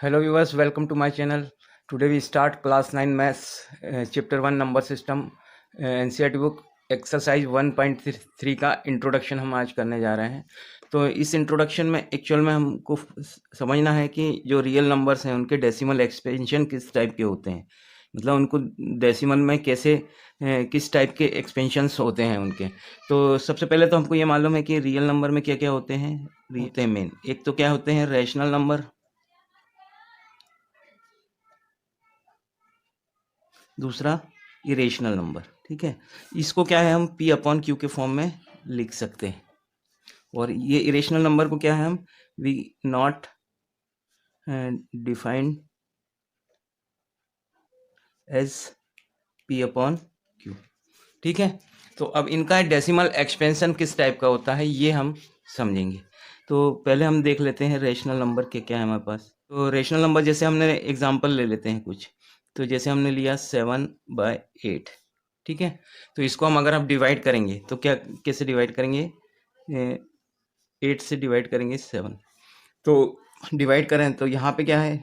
Hello viewers, welcome to my channel. Today we start class 9 maths chapter 1 number system NCERT book exercise 1.3 का introduction हम आज करने जा रहे हैं। तो इस इंट्रोडक्शन में एक्चुअल में हमको समझना है कि जो रियल नंबर्स हैं उनके डेसिमल एक्सपेंशन किस टाइप के होते हैं, मतलब उनको डेसिमल में कैसे किस टाइप के एक्सपेंशंस होते हैं उनके। तो सबसे पहले तो हमको ये मालूम है कि रियल नंबर में क्या क्या होते हैं। मेन एक तो क्या होते हैं रैशनल नंबर, दूसरा इरेशनल नंबर। ठीक है, इसको क्या है हम P अपॉन Q के फॉर्म में लिख सकते हैं। और ये इरेशनल नंबर को क्या है हम we not defined as P upon Q। ठीक है, तो अब इनका डेसिमल एक्सपेंशन किस टाइप का होता है ये हम समझेंगे। तो पहले हम देख लेते हैं रेशनल नंबर के क्या है हमारे पास। तो रेशनल नंबर जैसे हमने एग्जांपल ले लेते हैं कुछ, तो जैसे हमने लिया 7/8। ठीक है, तो इसको हम अगर आप डिवाइड करेंगे तो क्या कैसे डिवाइड करेंगे, 8 से डिवाइड करेंगे 7। तो डिवाइड करें तो यहाँ पे क्या है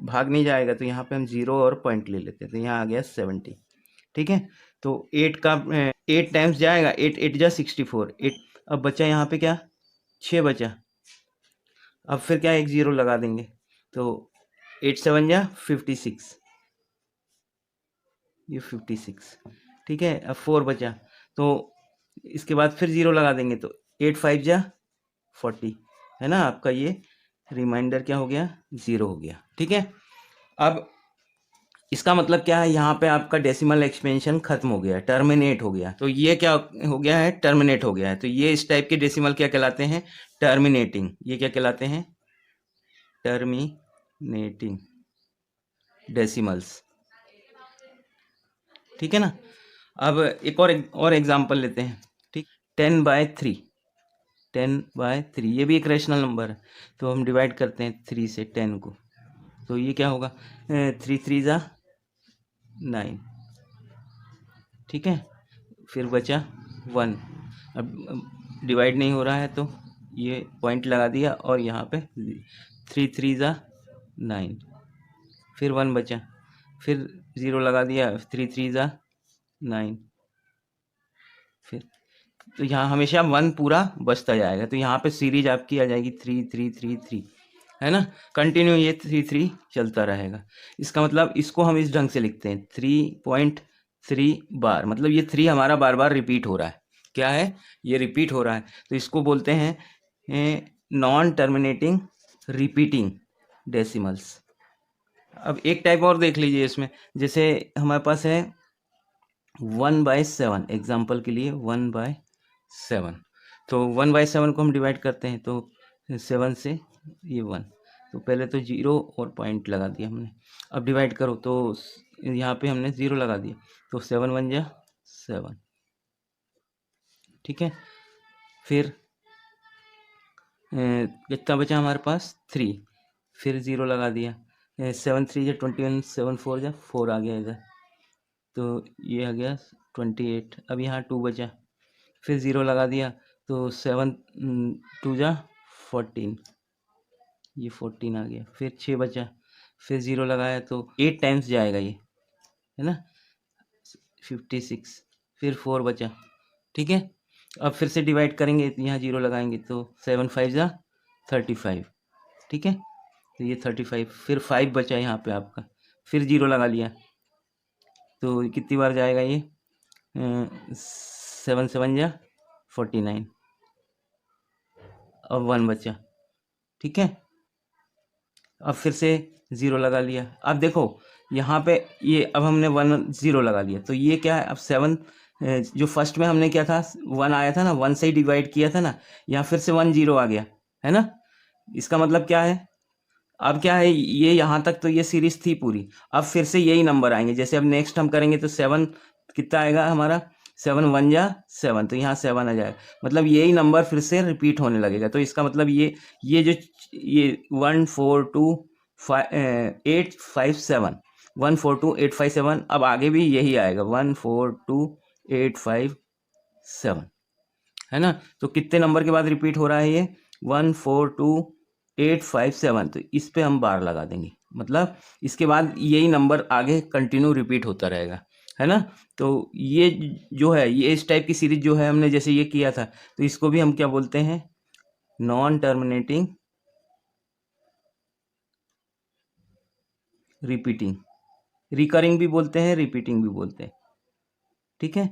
भाग नहीं जाएगा, तो यहाँ पे हम 0 और पॉइंट ले लेते हैं, तो यहाँ आ गया 70। ठीक है, तो 8 का 8 टाइम्स जाएगा, 8 8 जा 64, 8 अब बचा यहाँ पे क्या 6 बचा। अब फिर क्या एक 0 लगा देंगे, तो 8 7 जा 56, ये 56। ठीक है, अब 4 बचा, तो इसके बाद फिर 0 लगा देंगे, तो 8 5 जा 40 है ना, आपका ये रिमाइंडर क्या हो गया 0 हो गया। ठीक है, अब इसका मतलब क्या है, यहाँ पे आपका डेसिमल एक्सपेंशन खत्म हो गया, टर्मिनेट हो गया। तो ये क्या हो गया है, टर्मिनेट हो गया है। तो ये इस टाइप के डेसिमल क्या कहलाते हैं, टर्मिनेटिंग। ये क्या कहलाते हैं, टर्मिनेटिंग डेसिमल्स। ठीक है ना। अब एक और एग्जांपल लेते हैं। ठीक, 10/3, 10/3 ये भी एक रेशनल नंबर है। तो हम डिवाइड करते हैं 3 से 10 को, तो ये क्या होगा 3 3 जा 9। ठीक है, फिर बचा 1। अब डिवाइड नहीं हो रहा है तो ये पॉइंट लगा दिया, और यहाँ पे 3 3 जा 9, फिर 1 बचा, फिर 0 लगा दिया, 3 3 जा 9, फिर तो यहाँ हमेशा 1 पूरा बचता जाएगा। तो यहाँ पे सीरीज आपकी आ जाएगी 3 3 3 3, है ना, कंटिन्यू ये 3 3 चलता रहेगा। इसका मतलब इसको हम इस ढंग से लिखते हैं 3.3 बार, मतलब ये 3 हमारा बार बार रिपीट हो रहा है। क्या है, ये रिपीट हो रहा है, तो इसको बोलते हैं नॉन टर्मिनेटिंग रिपीटिंग डेसिमल्स। अब एक टाइप और देख लीजिए इसमें, जैसे हमारे पास है 1/7, एग्जाम्पल के लिए 1/7। तो 1/7 को हम डिवाइड करते हैं, तो 7 से ये 1, तो पहले तो 0 और पॉइंट लगा दिया हमने। अब डिवाइड करो तो यहाँ पे हमने 0 लगा दिया, तो 7 1 जा 7। ठीक है, फिर कितना बचा हमारे पास 3, फिर 0 लगा दिया, 7 3 जा 21, 7 4 जा 4 आ गया इधर, तो ये आ गया 28। अब यहाँ 2 बचा, फिर 0 लगा दिया, तो 7 2 जा 14, ये 14 आ गया, फिर 6 बचा, फिर 0 लगाया, तो 8 टाइम्स जाएगा ये, है ना 56, फिर 4 बचा। ठीक है, अब फिर से डिवाइड करेंगे, यहाँ 0 लगाएंगे, तो 7 5 जा 35। ठीक है, तो ये 35, फिर 5 बचा यहाँ पे आपका, फिर 0 लगा लिया, तो कितनी बार जाएगा ये 7 7 जा 49, अब 1 बचा। ठीक है, अब फिर से 0 लगा लिया। अब देखो यहाँ पे ये अब हमने 1 0 लगा लिया, तो ये क्या है, अब 7 जो फर्स्ट में हमने क्या था 1 आया था ना, 1 से ही डिवाइड किया था ना, यहाँ फिर से 1 0 आ गया, है ना। इसका मतलब क्या है, अब क्या है, ये यहाँ तक तो ये सीरीज थी पूरी, अब फिर से यही नंबर आएंगे। जैसे अब नेक्स्ट हम करेंगे तो 7 कितना आएगा हमारा, 7 1 जा 7, तो यहाँ 7 आ जाएगा, मतलब यही नंबर फिर से रिपीट होने लगेगा। तो इसका मतलब ये जो ये 1 4 2 8 5 7, 1 4 2 8 5 7, अब आगे भी यही आएगा 1 4 2 8 5 7, है ना। तो कितने नंबर के बाद रिपीट हो रहा है ये 1 4 2 8 5 7, तो इस पे हम बार लगा देंगे, मतलब इसके बाद यही नंबर आगे कंटिन्यू रिपीट होता रहेगा, है ना। तो ये जो है, ये इस टाइप की सीरीज जो है, हमने जैसे ये किया था, तो इसको भी हम क्या बोलते हैं, नॉन टर्मिनेटिंग रिपीटिंग, रिकरिंग भी बोलते हैं, रिपीटिंग भी बोलते हैं, ठीक है।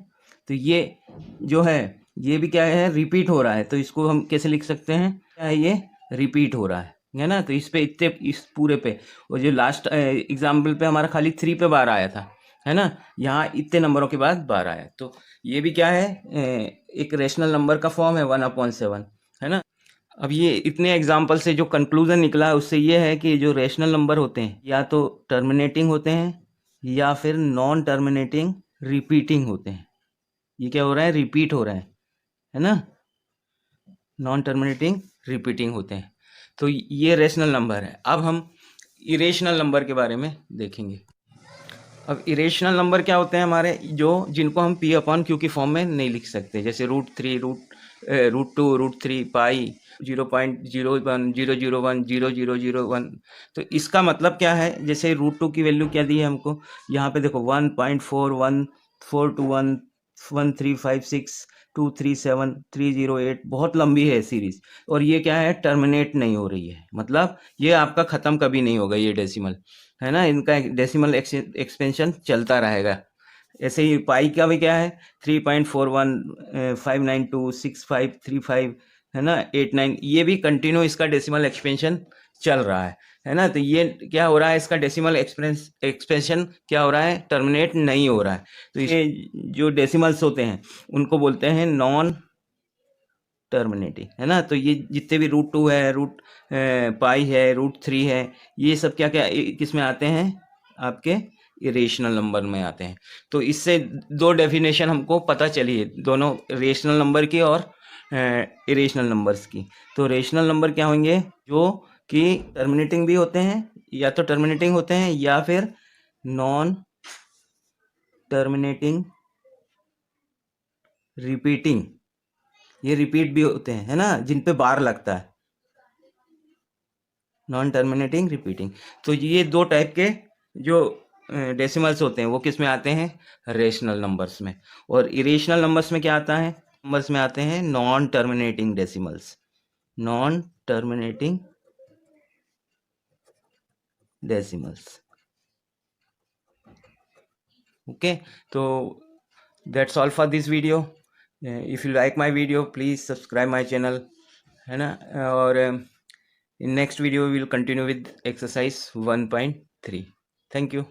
तो ये जो है, ये भी क्या है, रिपीट हो रहा है, तो इसको हम कैसे लिख सकते हैं, क्या है ये, रिपीट हो रहा है ना। तो इस पे इतने, इस पूरे पे, और जो लास्ट एग्जाम्पल पे हमारा खाली 3 पे बार आया था, है ना, यहाँ इतने नंबरों के बाद बार आया, तो ये भी क्या है, एक रेशनल नंबर का फॉर्म है 1/7, है ना। अब ये इतने एग्जाम्पल से जो कंक्लूजन निकला है उससे ये है कि जो रेशनल नंबर होते हैं या तो टर्मिनेटिंग होते हैं या फिर नॉन टर्मिनेटिंग रिपीटिंग होते हैं। ये क्या हो रहा है, रिपीट हो रहा है ना, नॉन टर्मिनेटिंग रिपीटिंग होते हैं। तो ये रेशनल नंबर है। अब हम इरेशनल नंबर के बारे में देखेंगे। अब इरेशनल नंबर क्या होते हैं हमारे, जो जिनको हम P/Q की फॉर्म में नहीं लिख सकते, जैसे √3, √2, √3, पाई, 0.01, 0.0001। तो इसका मतलब क्या है, जैसे √2 की वैल्यू क्या दी है हमको, यहाँ पे देखो 1.414211 1356 237 308, बहुत लंबी है सीरीज, और ये क्या है, टर्मिनेट नहीं हो रही है, मतलब ये आपका खत्म कभी नहीं होगा, ये डेसिमल, है ना, इनका डेसिमल एक्सपेंशन चलता रहेगा। ऐसे ही पाई का भी क्या है, 3.41 592 6535, है ना, 89, ये भी कंटिन्यू इसका डेसिमल एक्सपेंशन चल रहा है ना। तो ये क्या हो रहा है, इसका डेसिमल एक्सपेंशन क्या हो रहा है, टर्मिनेट नहीं हो रहा है। तो ये जो डेसिमल्स होते हैं उनको बोलते हैं नॉन टर्मिनेटिंग, है ना। तो ये जितने भी √2 है, पाई है, √3 है, ये सब क्या क्या किस में आते हैं, आपके इरेशनल नंबर में आते हैं। तो इससे दो डेफिनेशन हमको पता चली है, दोनों रेशनल नंबर की और इरेशनल नंबर्स की। तो रेशनल नंबर क्या होंगे, जो कि टर्मिनेटिंग भी होते हैं, या तो टर्मिनेटिंग होते हैं या फिर नॉन टर्मिनेटिंग रिपीटिंग, ये रिपीट भी होते हैं, है ना, जिन पे बार लगता है, नॉन टर्मिनेटिंग रिपीटिंग। तो ये दो टाइप के जो डेसिमल्स होते हैं वो किस में आते हैं, रेशनल नंबर्स में। और इरेशनल नंबर्स में क्या आता है, नंबर्स में आते हैं non terminating decimals, non terminating decimals. Okay, तो that's all for this video. If you like my video please subscribe my channel, है ना। और in next video we will continue with exercise 1.3. Thank you.